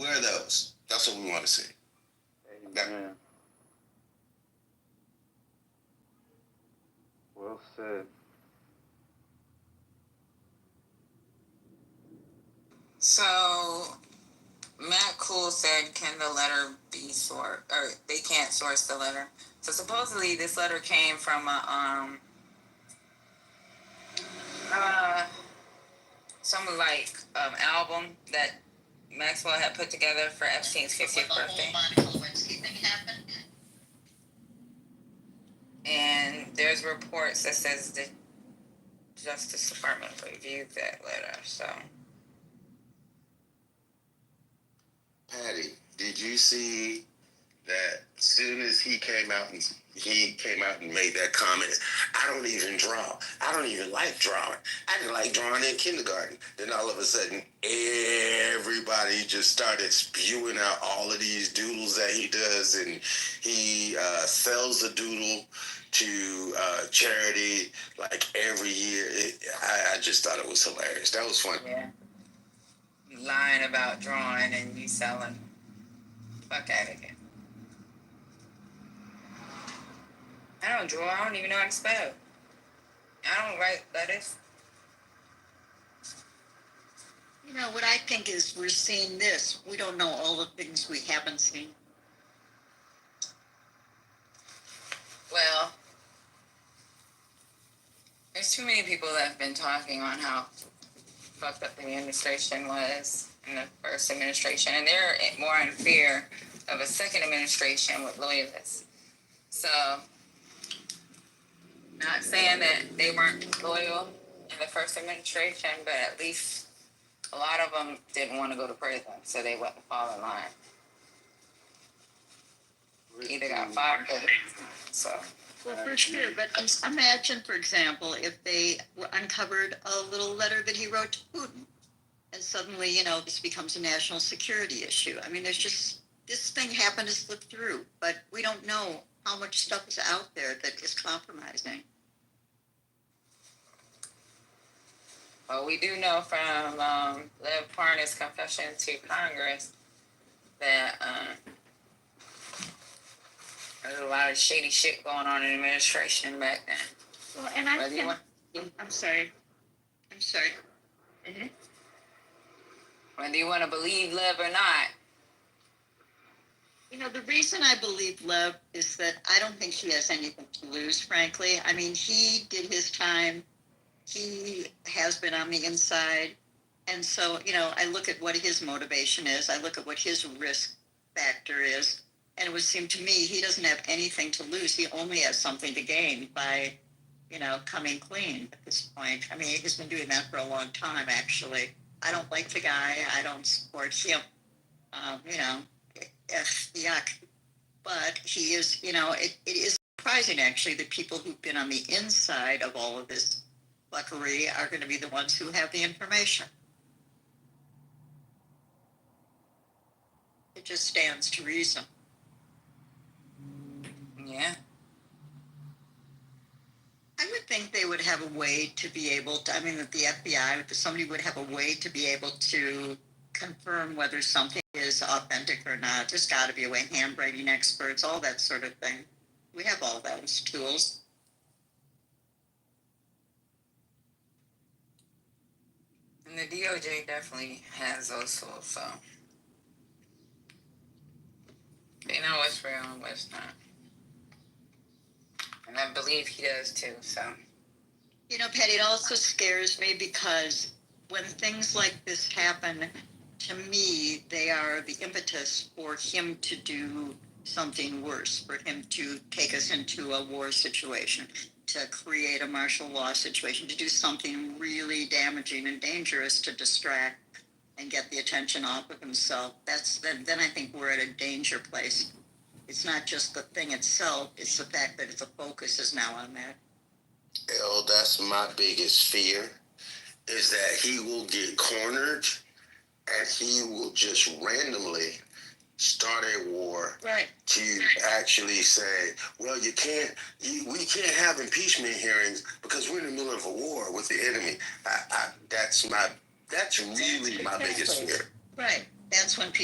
Where are those? That's what we want to see. Amen. Well said. So Matt Cool said, "Can the letter be sourced, or they can't source the letter?" So supposedly this letter came from a some album that Maxwell had put together for Epstein's 50th birthday. And there's reports that says the Justice Department reviewed that letter. So, Patty, did you see that as soon as he came out and made that comment, I don't even draw. I don't even like drawing. I didn't like drawing in kindergarten. Then all of a sudden, everybody just started spewing out all of these doodles that he does, and he sells a doodle to charity like every year. I just thought it was hilarious. That was fun. Yeah. Lying about drawing and you selling. Fuck out of here. I don't draw. I don't even know how to spell. I don't write letters. You know, what I think is we're seeing this. We don't know all the things we haven't seen. Well, there's too many people that have been talking on how fucked up the administration was in the first administration, and they're more in fear of a second administration with loyalists. So, not saying that they weren't loyal in the first administration, but at least a lot of them didn't want to go to prison, so they wouldn't fall in line. Either got fired or so. Well, for sure. But imagine, for example, if they uncovered a little letter that he wrote to Putin, and suddenly, you know, this becomes a national security issue. I mean, there's just, this thing happened to slip through, but we don't know how much stuff is out there that is compromising. Well, we do know from Lev Parnas' confession to Congress that there's a lot of shady shit going on in the administration back then. Well, and I'm sorry. Mm-hmm. Whether you want to believe Lev or not. You know, the reason I believe Lev is that I don't think he has anything to lose, frankly. I mean, he did his time. He has been on the inside. And so, you know, I look at what his motivation is. I look at what his risk factor is. And it would seem to me he doesn't have anything to lose. He only has something to gain by, you know, coming clean at this point. I mean, he's been doing that for a long time, actually. I don't like the guy. I don't support him. You know, yuck. But he is, you know, it is surprising, actually, that people who've been on the inside of all of this fuckery are going to be the ones who have the information. It just stands to reason. Yeah. I would think they would have a way to be able to, I mean, that the FBI, somebody would have a way to be able to confirm whether something is authentic or not. There's got to be a way, handwriting experts, all that sort of thing. We have all those tools. And the DOJ definitely has those tools, so they know what's real and what's not. And I believe he does too, so. You know, Patty, it also scares me because when things like this happen, to me, they are the impetus for him to do something worse, for him to take us into a war situation, to create a martial law situation, to do something really damaging and dangerous to distract and get the attention off of himself. Then I think we're at a danger place. It's not just the thing itself, it's the fact that the focus is now on that. Hell, that's my biggest fear, is that he will get cornered and he will just randomly start a war, right, to actually say, well, we can't have impeachment hearings because we're in the middle of a war with the enemy. That's really my biggest fear. Right. That's when people